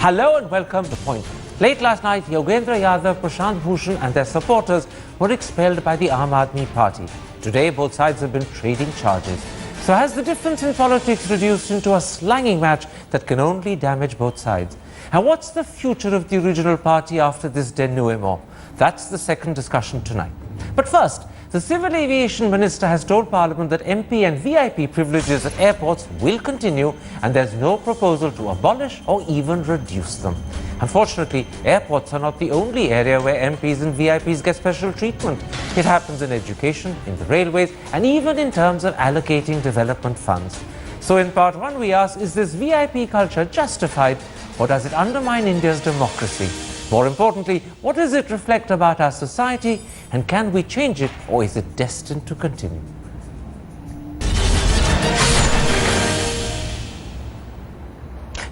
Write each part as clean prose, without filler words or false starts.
Hello and welcome to The Point. Late last night, Yogendra Yadav, Prashant Bhushan and their supporters were expelled by the Aam Aadmi Party. Today, both sides have been trading charges. So has the difference in politics reduced into a slanging match that can only damage both sides? And what's the future of the original party after this denouement? That's the second discussion tonight. But first, the Civil Aviation Minister has told Parliament that MP and VIP privileges at airports will continue and there's no proposal to abolish or even reduce them. Unfortunately, airports are not the only area where MPs and VIPs get special treatment. It happens in education, in the railways, and even in terms of allocating development funds. So in part one, we ask, is this VIP culture justified or does it undermine India's democracy? More importantly, what does it reflect about our society, and can we change it, or is it destined to continue?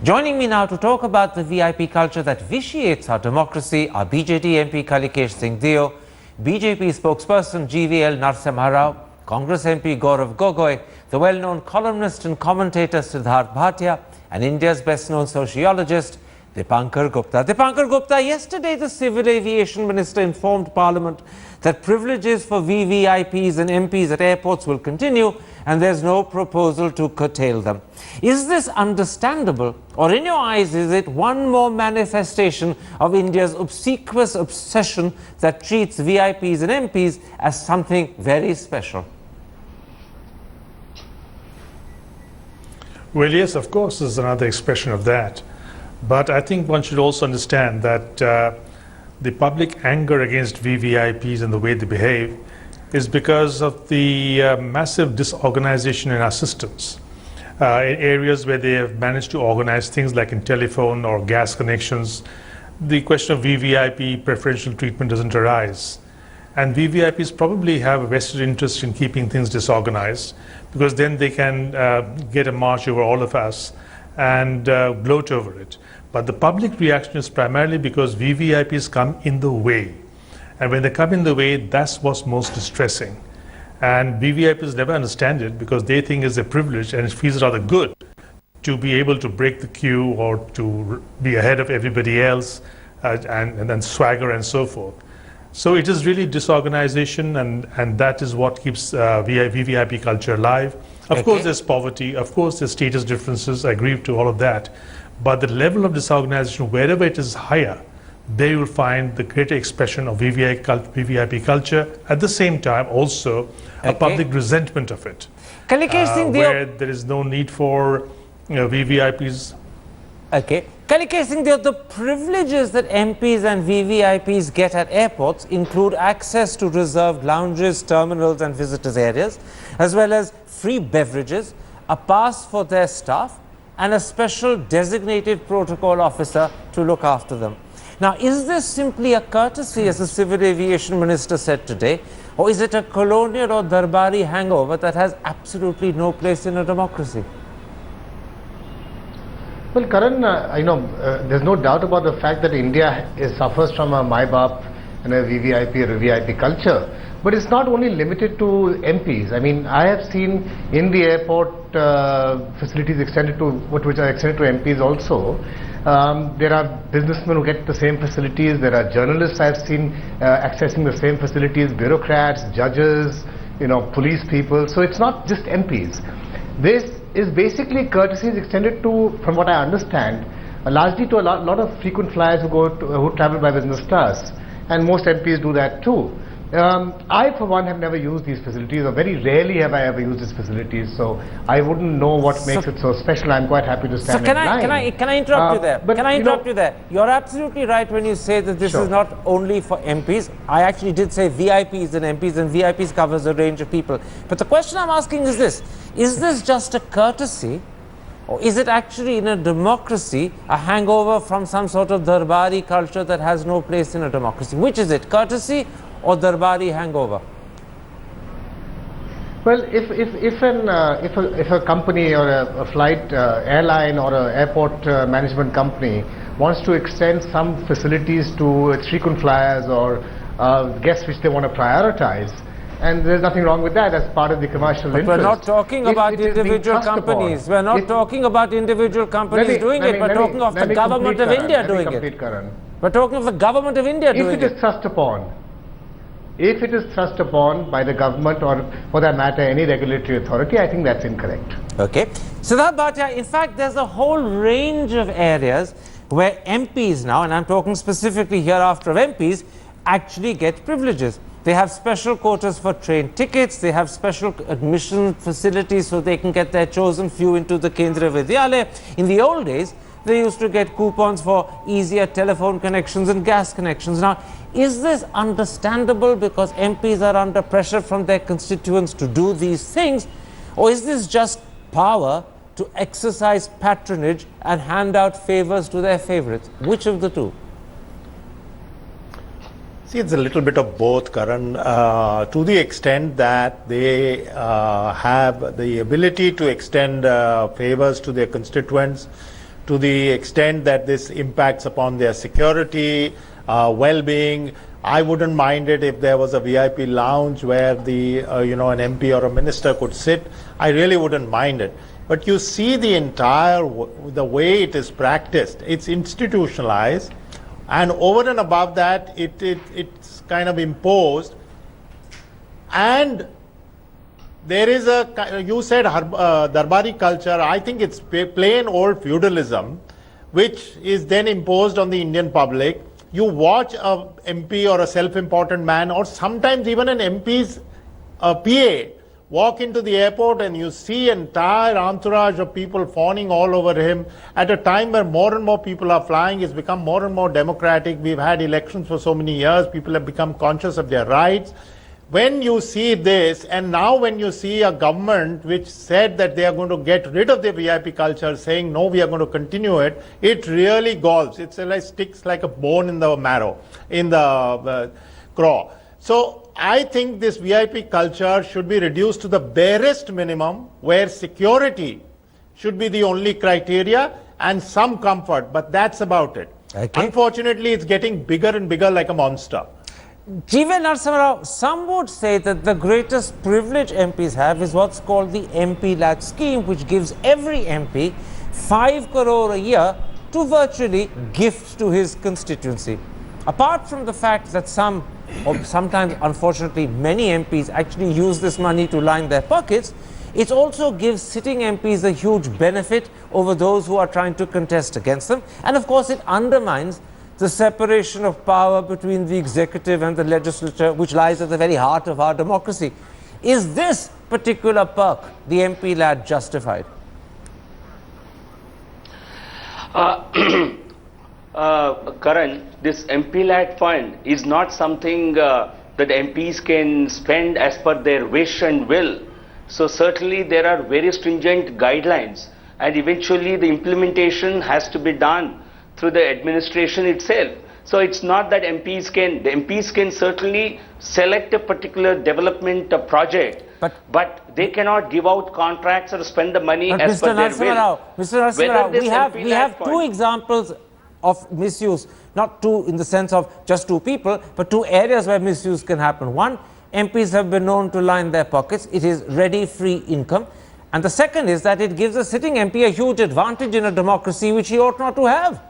Joining me now to talk about the VIP culture that vitiates our democracy are BJD MP Kalikesh Singh Deo, BJP spokesperson GVL Narasimha Rao, Congress MP Gaurav Gogoi, the well-known columnist and commentator Siddharth Bhatia, and India's best-known sociologist Dipankar Gupta. Dipankar Gupta, yesterday the Civil Aviation Minister informed Parliament that privileges for VVIPs and MPs at airports will continue and there's no proposal to curtail them. Is this understandable, or in your eyes is it one more manifestation of India's obsequious obsession that treats VIPs and MPs as something very special? Well, yes, of course, there's another expression of that. But I think one should also understand that the public anger against VVIPs and the way they behave is because of the massive disorganization in our systems. In areas where they have managed to organize things like in telephone or gas connections, the question of VVIP preferential treatment doesn't arise. And VVIPs probably have a vested interest in keeping things disorganized, because then they can get a march over all of us and gloat over it. But the public reaction is primarily because VVIPs come in the way. And when they come in the way, that's what's most distressing. And VVIPs never understand it because they think it's a privilege and it feels rather good to be able to break the queue or to be ahead of everybody else and then swagger and so forth. So it is really disorganization, and that is what keeps VVIP culture alive. Of course, there's poverty. Of course, there's status differences. I agree to all of that. But the level of disorganization, wherever it is higher, there you will find the greater expression of VVIP culture. At the same time, also a public resentment of it, where there is no need for VVIPs. Okay. Kalikesh Singh Deo, the privileges that MPs and VVIPs get at airports include access to reserved lounges, terminals and visitors areas, as well as free beverages, a pass for their staff, and a special designated protocol officer to look after them. Now, is this simply a courtesy, as the Civil Aviation Minister said today, or is it a colonial or Darbari hangover that has absolutely no place in a democracy? Well, Karan, there's no doubt about the fact that India suffers from a MyBap and a VVIP or a VIP culture. But it's not only limited to MPs. I mean, I have seen in the airport facilities extended to which are extended to MPs also. There are businessmen who get the same facilities. There are journalists I've seen accessing the same facilities, bureaucrats, judges, police people. So it's not just MPs. This is basically courtesies extended to, from what I understand, largely to a lot of frequent flyers who travel by business class, and most MPs do that too. I, for one, have never used these facilities, or very rarely have I ever used these facilities, so I wouldn't know what makes it so special. I'm quite happy to stand in line. Can I interrupt you there? Can I interrupt you there? You're absolutely right when you say that this is not only for MPs. I actually did say VIPs and MPs, and VIPs covers a range of people. But the question I'm asking is this: is this just a courtesy, or is it actually in a democracy a hangover from some sort of Darbari culture that has no place in a democracy? Which is it, courtesy or Darbari hangover? Well, if a company or a flight airline or an airport management company wants to extend some facilities to its frequent flyers or guests which they want to prioritize, and there's nothing wrong with that as part of the commercial But interest. we're not talking If about it is being individual thrust companies. upon, We're not if- talking about individual companies doing it. We're talking of the government of India doing it. Karan. We're talking of the government of India If doing it it. is thrust upon, if it is thrust upon by the government or for that matter any regulatory authority, I think that's incorrect. Okay. Siddharth Bhatia, in fact, there's a whole range of areas where MPs now, and I'm talking specifically here after of MPs, actually get privileges. They have special quotas for train tickets, they have special admission facilities so they can get their chosen few into the Kendriya Vidyalaya. In the old days, they used to get coupons for easier telephone connections and gas connections. Now, is this understandable because MPs are under pressure from their constituents to do these things, or is this just power to exercise patronage and hand out favors to their favorites? Which of the two? See, it's a little bit of both, Karan, to the extent that they have the ability to extend favors to their constituents, to the extent that this impacts upon their security, well-being. I wouldn't mind it if there was a VIP lounge where the an MP or a minister could sit. I really wouldn't mind it. But you see the entire the way it is practiced. It's institutionalized, and over and above that, it's kind of imposed. And there is you said Darbari culture. I think it's plain old feudalism, which is then imposed on the Indian public. You watch a MP or a self-important man, or sometimes even an MP's PA, walk into the airport and you see entire entourage of people fawning all over him at a time where more and more people are flying. It's become more and more democratic. We've had elections for so many years. People have become conscious of their rights. When you see this, and now when you see a government which said that they are going to get rid of the VIP culture, saying no, we are going to continue it, it really galls. It's like sticks like a bone in the marrow, in the craw. So I think this VIP culture should be reduced to the barest minimum, where security should be the only criteria and some comfort, but that's about it. Okay. Unfortunately, it's getting bigger and bigger like a monster. G.V. Narasimha, some would say that the greatest privilege MPs have is what's called the MP Lad scheme, which gives every MP 5 crore a year to virtually gift to his constituency. Apart from the fact that some, or sometimes unfortunately many MPs actually use this money to line their pockets, it also gives sitting MPs a huge benefit over those who are trying to contest against them. And of course it undermines the separation of power between the executive and the legislature, which lies at the very heart of our democracy. Is this particular perk, the MP Lad, justified? Karan, this MP Lad fund is not something that MPs can spend as per their wish and will. So certainly there are very stringent guidelines, and eventually the implementation has to be done through the administration itself. So it's not that the MPs can certainly select a particular development project, but they cannot give out contracts or spend the money But as Mr. per their Narasimha will. Rao, Mr. Narasimha Rao, Whether we this have MP two Lad examples of misuse, not two in the sense of just two people, but two areas where misuse can happen. One, MPs have been known to line their pockets. It is ready, free income. And the second is that it gives a sitting MP a huge advantage in a democracy which he ought not to have.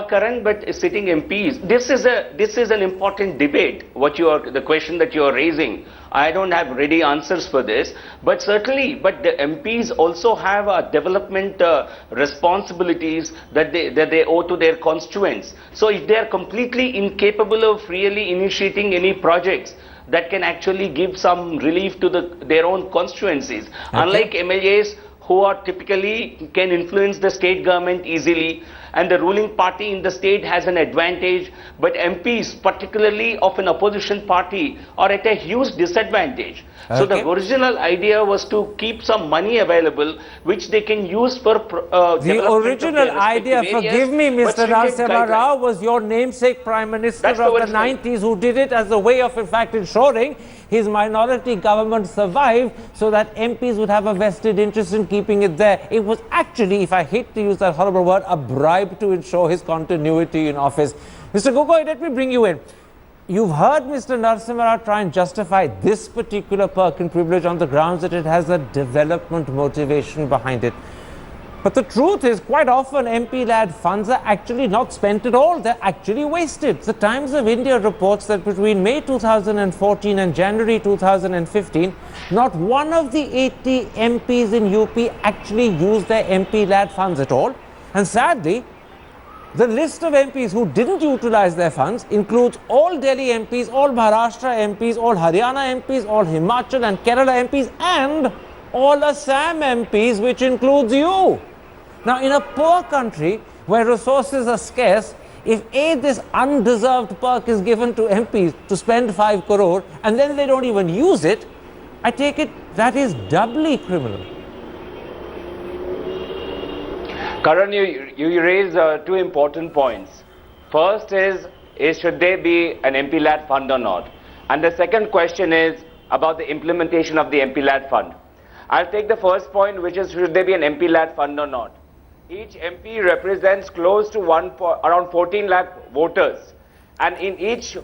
Karan, but sitting MPs, this is an important debate. The question that you are raising, I don't have ready answers for this, but certainly, the MPs also have development responsibilities that they owe to their constituents. So if they are completely incapable of really initiating any projects that can actually give some relief to their own constituencies, unlike MLAs who are typically can influence the state government easily, and the ruling party in the state has an advantage, but MPs, particularly of an opposition party, are at a huge disadvantage. So the original idea was to keep some money available, which they can use for the original idea, forgive me, Mr. Narasimha Rao, was your namesake Prime Minister of the 90s, who did it as a way of, in fact, ensuring his minority government survived so that MPs would have a vested interest in keeping it there. It was actually, if I hate to use that horrible word, a bribe to ensure his continuity in office. Mr. Gogoi, let me bring you in. you've heard Mr. Narasimha Rao try and justify this particular perk and privilege on the grounds that it has a development motivation behind it. But the truth is, quite often MP-led funds are actually not spent at all. They're actually wasted. The Times of India reports that between May 2014 and January 2015, not one of the 80 MPs in UP actually used their MP-led funds at all. And sadly, the list of MPs who didn't utilize their funds includes all Delhi MPs, all Maharashtra MPs, all Haryana MPs, all Himachal and Kerala MPs, and all Assam MPs, which includes you. Now, in a poor country where resources are scarce, if A, this undeserved perk is given to MPs to spend 5 crore and then they don't even use it, I take it that is doubly criminal. Karan, you raise two important points. First is should there be an MP-led fund or not? And the second question is about the implementation of the MP-led fund. I'll take the first point, which is should there be an MP-led fund or not? Each MP represents close to around 14 lakh voters, and in each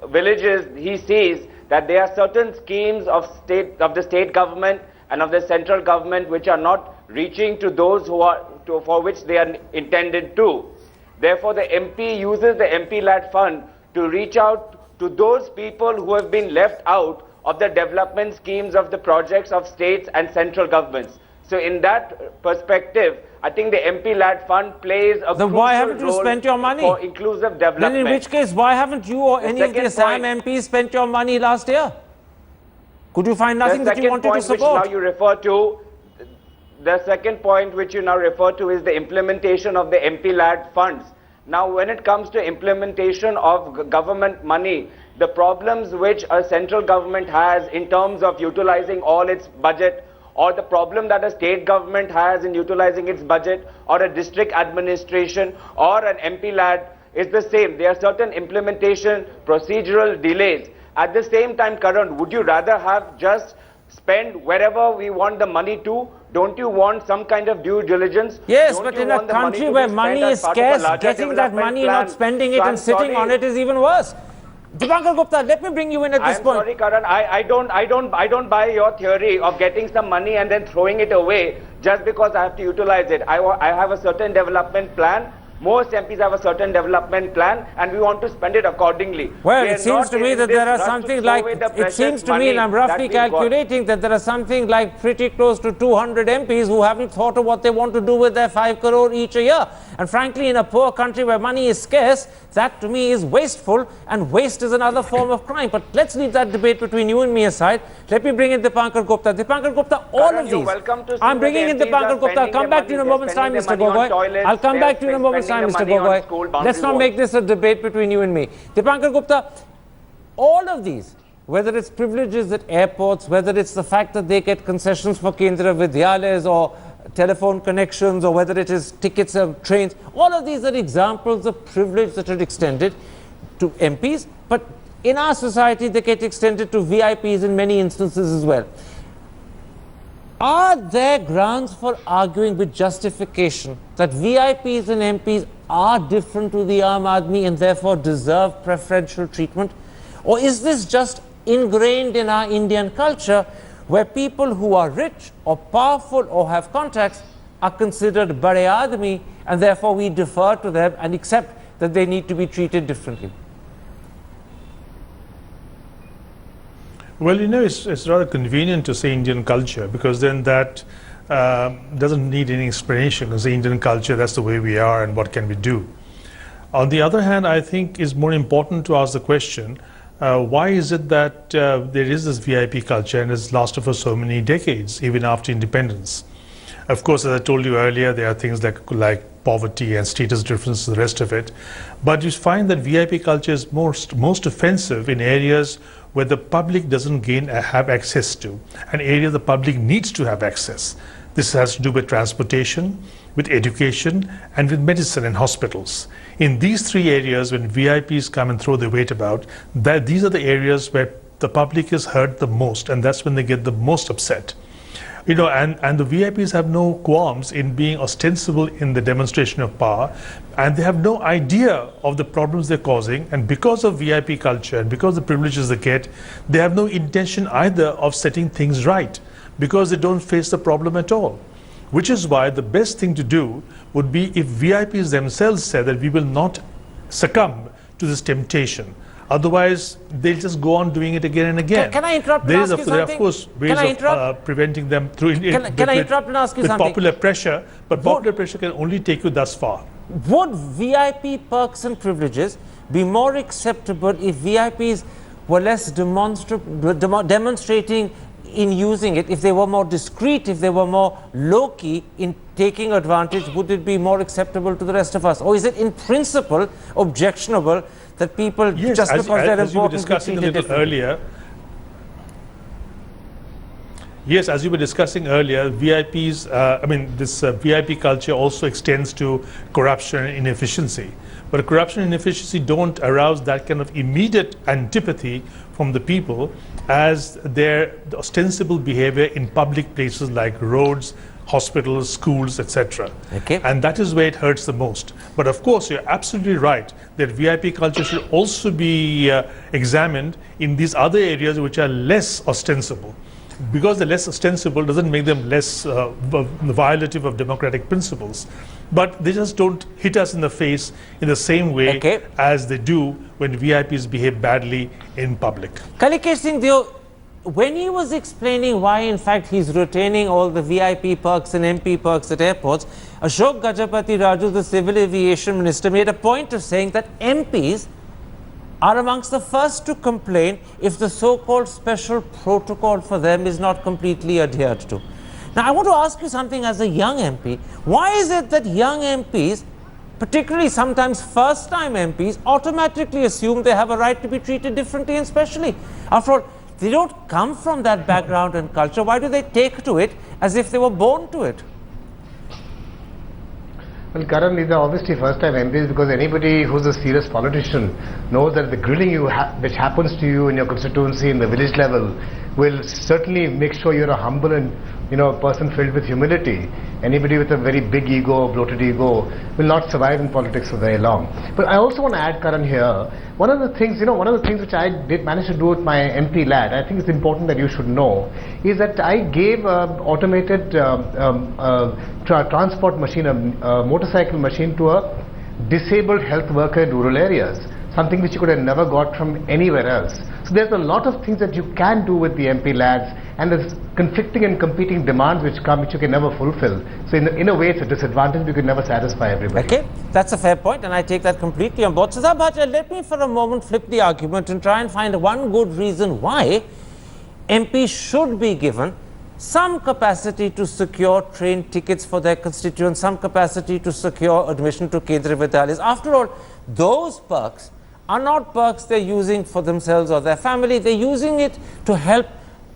villages he sees that there are certain schemes of the state government and of the central government which are not reaching to those for which they are intended to. Therefore, the MP uses the MP-led fund to reach out to those people who have been left out of the development schemes of the projects of states and central governments. So in that perspective, I think the MP-led fund plays a then crucial why haven't you role spent your money for inclusive development. Then in which case, why haven't you or any of the Assam MPs spent your money last year? Could you find nothing that you wanted to support? The second point which you now refer to is the implementation of the MP-led funds. Now, when it comes to implementation of government money, the problems which a central government has in terms of utilizing all its budget, or the problem that a state government has in utilizing its budget, or a district administration, or an MP-led is the same. There are certain implementation procedural delays. At the same time, Karan, would you rather have just spend wherever we want the money to? Don't you want some kind of due diligence? Yes, Don't but you in a want the money country to where be money spent is as part of a scarce, larger getting that development money, plan? not spending it So and I'm sitting sorry. on it is even worse. Dipankar Gupta, let me bring you in at this I'm point. sorry, Karan. I don't buy your theory of getting some money and then throwing it away just because I have to utilize it. I have a certain development plan. Most MPs have a certain development plan, and we want to spend it accordingly. Well, it seems to me that there are something like, it seems to me, and I'm roughly calculating that there are something like pretty close to 200 MPs who haven't thought of what they want to do with their 5 crore each a year. And frankly, in a poor country where money is scarce, that to me is wasteful, and waste is another form of crime. But let's leave that debate between you and me aside. Let me bring in Dipankar Gupta. Dipankar Gupta, all of these. I'm bringing in Dipankar Gupta. I'll come back to you in a moment's time, Mr. Gogoi. I'll come back to you in a moment's time, Mr. Gogoi. Let's not make this a debate between you and me. Dipankar Gupta, all of these, whether it's privileges at airports, whether it's the fact that they get concessions for Kendra Vidyalayas or telephone connections, or whether it is tickets of trains, all of these are examples of privilege that are extended to MPs, but in our society they get extended to VIPs in many instances as well. Are there grounds for arguing with justification that VIPs and MPs are different to the Aam Aadmi and therefore deserve preferential treatment? Or is this just ingrained in our Indian culture where people who are rich or powerful or have contacts are considered bade aadmi and therefore we defer to them and accept that they need to be treated differently? Well, you know, it's rather convenient to say Indian culture, because then that doesn't need any explanation, because the Indian culture, that's the way we are and what can we do. On the other hand, I think it's more important to ask the question, why is it that there is this VIP culture and it's lasted for so many decades, even after independence? Of course, as I told you earlier, there are things like poverty and status differences, the rest of it. But you find that VIP culture is most offensive in areas where the public doesn't have access to, an area the public needs to have access. This has to do with transportation, with education, and with medicine and hospitals. In these three areas, when VIPs come and throw their weight about, these are the areas where the public is hurt the most, and that's when they get the most upset. And the VIPs have no qualms in being ostensible in the demonstration of power, and they have no idea of the problems they're causing. And because of VIP culture and because of the privileges they get, they have no intention either of setting things right, because they don't face the problem at all. Which is why the best thing to do would be if VIPs themselves said that we will not succumb to this temptation. Otherwise, they'll just go on doing it again and again. Can I interrupt and There ask you are, of something? course, ways of preventing them through Can I interrupt and ask you with something? popular pressure, but popular pressure can only take you thus far. Would VIP perks and privileges be more acceptable if VIPs were less demonstrating in using it? If they were more discreet, if they were more low-key in taking advantage, would it be more acceptable to the rest of us? Or is it in principle objectionable that people, Yes, just because they're as you were important, discussing a little earlier, yes, as you were discussing earlier, VIPs, this VIP culture also extends to corruption and inefficiency. But corruption and inefficiency don't arouse that kind of immediate antipathy from the people as their ostensible behavior in public places like roads, hospitals, schools, etc. Okay. And that is where it hurts the most. But of course, you're absolutely right that VIP culture should also be examined in these other areas which are less ostensible. Because they're less ostensible doesn't make them less violative of democratic principles. But they just don't hit us in the face in the same way as they do when VIPs behave badly in public. Kalikesh Singh Deo, when he was explaining why in fact he's retaining all the VIP perks and MP perks at airports, Ashok Gajapati Raju, the Civil Aviation Minister, made a point of saying that MPs are amongst the first to complain if the so-called special protocol for them is not completely adhered to. Now, I want to ask you something as a young MP. Why is it that young MPs, particularly sometimes first-time MPs, automatically assume they have a right to be treated differently and specially? After all, they don't come from that background and culture. Why do they take to it as if they were born to it? Well, Karan, these are obviously first-time MPs because anybody who's a serious politician knows that the grilling which happens to you in your constituency in the village level will certainly make sure you're a humble and person filled with humility. Anybody with a very big ego, bloated ego, will not survive in politics for very long. But I also want to add, Karan, here, one of the things which I did manage to do with my MP lad, I think it's important that you should know, is that I gave automated transport machine, a motorcycle machine to a disabled health worker in rural areas, something which you could have never got from anywhere else. So there's a lot of things that you can do with the MP lads, and there's conflicting and competing demands which you can never fulfill. So in a way it's a disadvantage, you can never satisfy everybody. Okay, that's a fair point, and I take that completely on board. Sazab Bhatia, let me for a moment flip the argument and try and find one good reason why MPs should be given some capacity to secure train tickets for their constituents, some capacity to secure admission to Kendriya Vidyalayas. After all, those perks are not perks they're using for themselves or their family. They're using it to help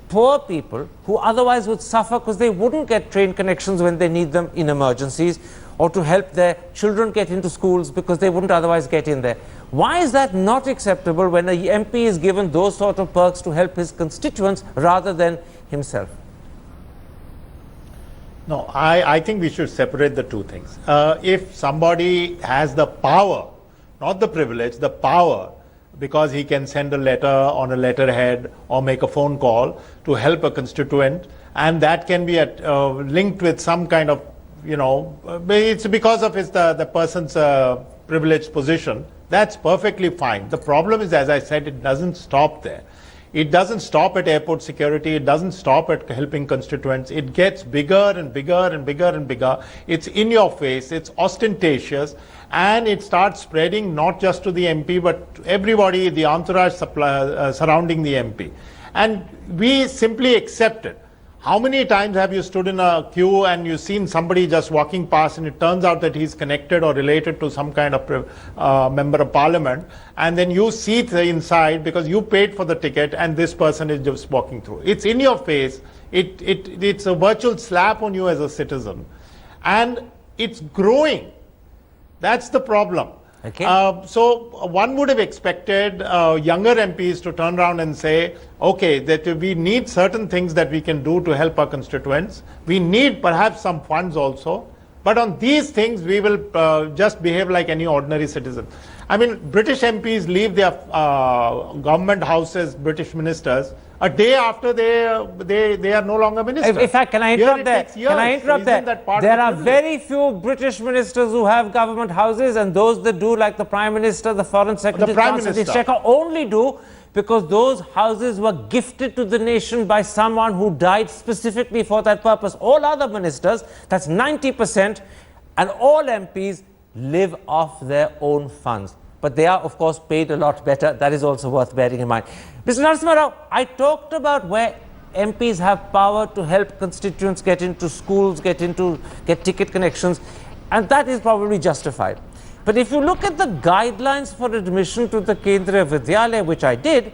poor people who otherwise would suffer because they wouldn't get train connections when they need them in emergencies, or to help their children get into schools because they wouldn't otherwise get in there. Why is that not acceptable when a MP is given those sort of perks to help his constituents rather than himself? No, I think we should separate the two things. If somebody has the power, not the privilege, the power, because he can send a letter on a letterhead or make a phone call to help a constituent, and that can be linked with some kind of, it's because of the person's privileged position, that's perfectly fine. The problem is, as I said, it doesn't stop there. It doesn't stop at airport security. It doesn't stop at helping constituents. It gets bigger and bigger and bigger and bigger. It's in your face. It's ostentatious. And it starts spreading not just to the MP, but to everybody, the entourage surrounding the MP. And we simply accept it. How many times have you stood in a queue and you've seen somebody just walking past and it turns out that he's connected or related to some kind of member of parliament, and then you see inside because you paid for the ticket and this person is just walking through. It's in your face. It's a virtual slap on you as a citizen. And it's growing. That's the problem. Okay. So one would have expected younger MPs to turn around and say, okay, that we need certain things that we can do to help our constituents. We need perhaps some funds also. But on these things, we will just behave like any ordinary citizen. I mean, British MPs leave their government houses, British ministers, a day after they are no longer ministers. In fact, can I interrupt there? Can I interrupt there? There are very few British ministers who have government houses, and those that do, like the Prime Minister, the Foreign Secretary, the Prime Minister, only do because those houses were gifted to the nation by someone who died specifically for that purpose. All other ministers, that's 90%, and all MPs live off their own funds. But they are, of course, paid a lot better. That is also worth bearing in mind. Mr. Narasimha Rao, I talked about where MPs have power to help constituents get into schools, get ticket connections, and that is probably justified. But if you look at the guidelines for admission to the Kendriya Vidyalaya, which I did,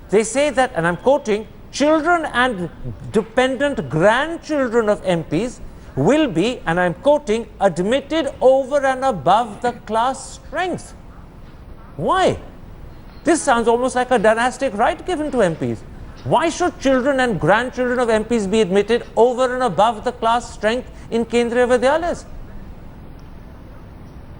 they say that, and I'm quoting, children and dependent grandchildren of MPs will be, and I'm quoting, admitted over and above the class strength. Why? This sounds almost like a dynastic right given to MPs. Why should children and grandchildren of MPs be admitted over and above the class strength in Kendriya Vidyalayas?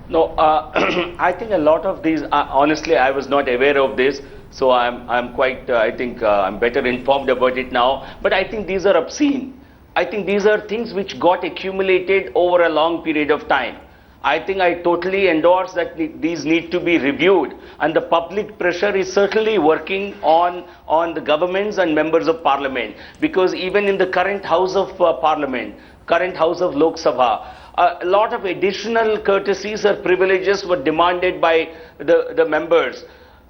No, I think a lot of these, honestly, I was not aware of this. So I'm quite, I think I'm better informed about it now. But I think these are obscene. I think these are things which got accumulated over a long period of time. I think I totally endorse that these need to be reviewed, and the public pressure is certainly working on the governments and members of parliament, because even in the current House of Parliament, current House of Lok Sabha, a lot of additional courtesies or privileges were demanded by the members,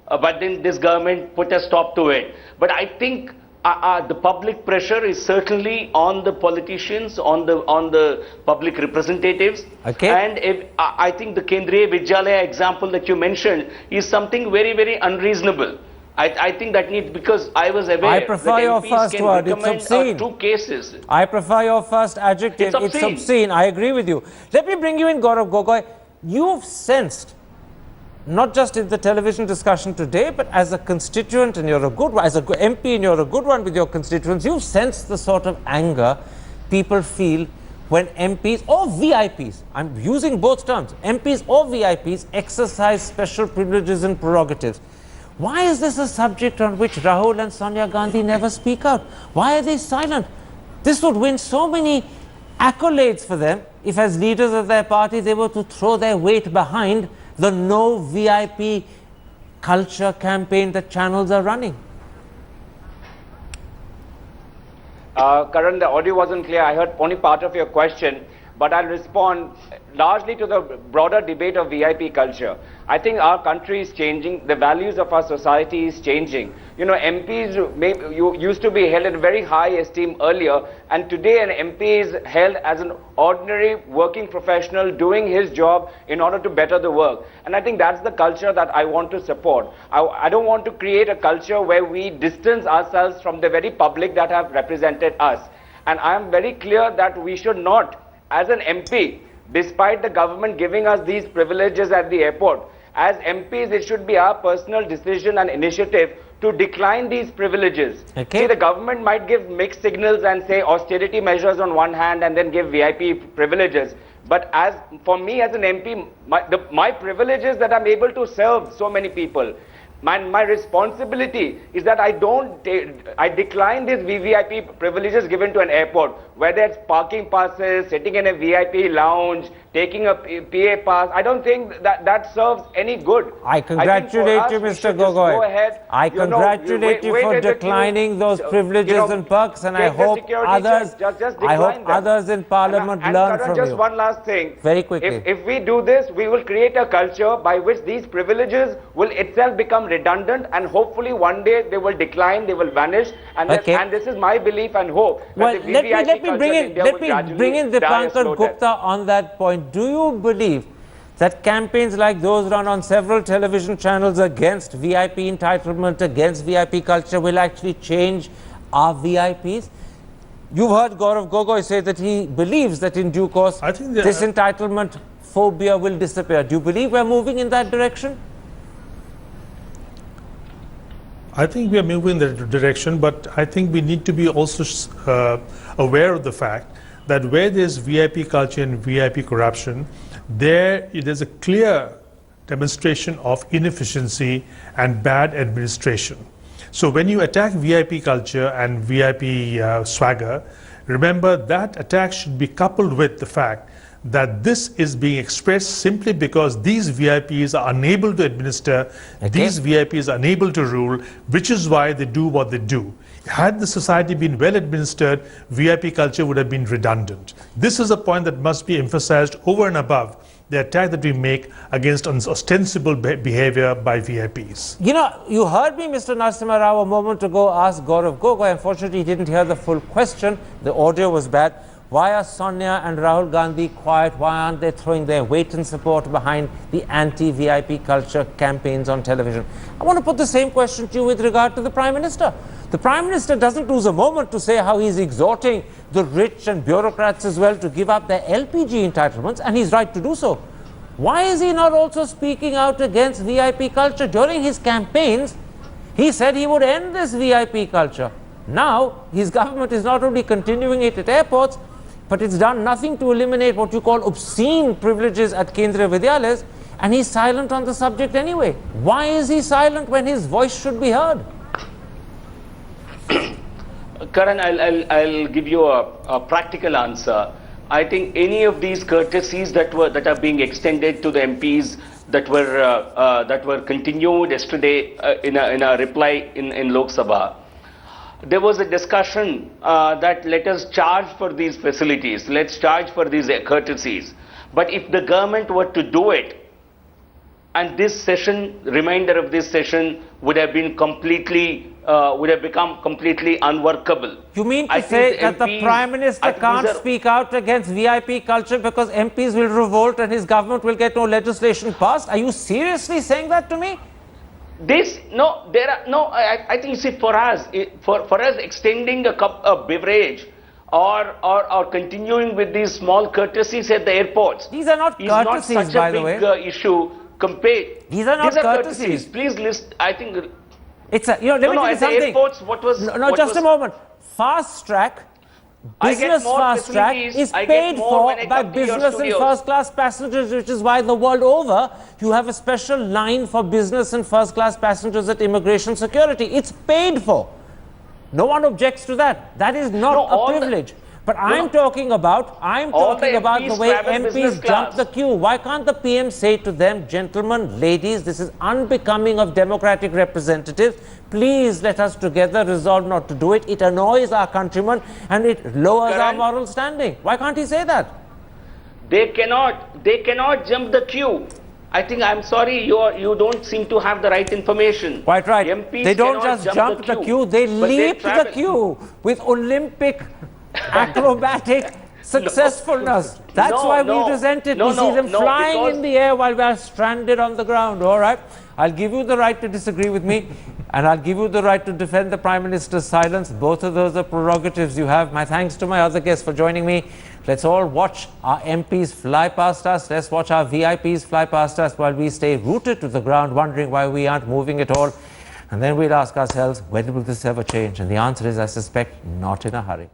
but then this government put a stop to it. But I think the public pressure is certainly on the politicians, on the public representatives. Okay. And I think the Kendriya Vidyalaya example that you mentioned is something very, very unreasonable. I think that needs, because I was aware I prefer that your MPs first can word. It's recommend obscene. 2 cases. I prefer your first adjective. It's obscene. I agree with you. Let me bring you in, Gaurav Gogoi. You've sensed, not just in the television discussion today, but as a constituent, and you're a good one, as an MP, and you're a good one with your constituents, you've sensed the sort of anger people feel when MPs or VIPs, I'm using both terms, MPs or VIPs exercise special privileges and prerogatives. Why is this a subject on which Rahul and Sonia Gandhi never speak out? Why are they silent? This would win so many accolades for them if, as leaders of their party, they were to throw their weight behind the no VIP culture campaign that channels are running. Karan, the audio wasn't clear. I heard only part of your question, but I'll respond largely to the broader debate of VIP culture. I think our country is changing. The values of our society is changing. You know, MPs used to be held in very high esteem earlier, and today an MP is held as an ordinary working professional doing his job in order to better the work. And I think that's the culture that I want to support. I don't want to create a culture where we distance ourselves from the very public that have represented us. And I am very clear that we should not, as an MP, despite the government giving us these privileges at the airport, as MPs, it should be our personal decision and initiative to decline these privileges. Okay. See, the government might give mixed signals and say austerity measures on one hand and then give VIP privileges. But as for me as an MP, my privilege is that I'm able to serve so many people. My responsibility is that I decline these VVIP privileges given to an airport, whether it's parking passes, sitting in a VIP lounge, taking a PA pass. I don't think that serves any good. I congratulate you, Mr. Gogoi. I congratulate you for declining those privileges and perks, and I hope others in Parliament learn from you. Just one last thing. Very quickly. If we do this, we will create a culture by which these privileges will itself become redundant, and hopefully one day they will decline, they will vanish, and this is my belief and hope. Well, let me bring in Dipankar Gupta on that point. Do you believe that campaigns like those run on several television channels against VIP entitlement, against VIP culture, will actually change our VIPs? You've heard Gaurav Gogoi say that he believes that in due course this entitlement phobia will disappear. Do you believe we're moving in that direction? I think we are moving in that direction, but I think we need to be also aware of the fact that where there's VIP culture and VIP corruption, there's a clear demonstration of inefficiency and bad administration. So when you attack VIP culture and VIP swagger, remember that attack should be coupled with the fact that this is being expressed simply because these VIPs are unable to administer, these VIPs are unable to rule, which is why they do what they do. Had the society been well administered, VIP culture would have been redundant. This is a point that must be emphasized over and above the attack that we make against ostensible behavior by VIPs. You know, you heard me, Mr. Narasimha Rao, a moment ago ask Gaurav Gogoi. Unfortunately, he didn't hear the full question. The audio was bad. Why are Sonia and Rahul Gandhi quiet? Why aren't they throwing their weight and support behind the anti-VIP culture campaigns on television? I want to put the same question to you with regard to the Prime Minister. The Prime Minister doesn't lose a moment to say how he's exhorting the rich and bureaucrats as well to give up their LPG entitlements, and he's right to do so. Why is he not also speaking out against VIP culture? During his campaigns, he said he would end this VIP culture. Now, his government is not only continuing it at airports, but it's done nothing to eliminate what you call obscene privileges at Kendriya Vidyalayas, and he's silent on the subject anyway. Why is he silent when his voice should be heard? Karan, I'll give you a practical answer. I think any of these courtesies that are being extended to the MPs that were continued yesterday in a reply in Lok Sabha, there was a discussion that let us charge for these facilities, let's charge for these courtesies. But if the government were to do it, and this session, remainder of this session would have been would have become completely unworkable. You mean to say that the Prime Minister can't speak out against VIP culture because MPs will revolt and his government will get no legislation passed? Are you seriously saying that to me? I think you see, for us extending a beverage or continuing with these small courtesies at the airports. These are not courtesies, by the way. Is not such a big issue compared. These are not courtesies. Please list, I think. It's a, let me tell you something. Airports, just a moment. Fast track, business fast track is paid for by business and first class passengers, which is why the world over you have a special line for business and first class passengers at immigration security. It's paid for. No one objects to that. That is not a privilege. But I'm talking about the way MPs jump the queue. Why can't the PM say to them, gentlemen, ladies, this is unbecoming of democratic representatives. Please let us together resolve not to do it. It annoys our countrymen and it lowers our moral standing. Why can't he say that? They cannot jump the queue. I think, I'm sorry, you don't seem to have the right information. Quite right. MPs they don't just jump the queue, they leap the queue with Olympic acrobatic successfulness. That's why we resent it. We see them flying in the air while we are stranded on the ground. All right. I'll give you the right to disagree with me and I'll give you the right to defend the Prime Minister's silence. Both of those are prerogatives you have. My thanks to my other guests for joining me. Let's all watch our MPs fly past us. Let's watch our VIPs fly past us while we stay rooted to the ground, wondering why we aren't moving at all. And then we'll ask ourselves, when will this ever change? And the answer is, I suspect, not in a hurry.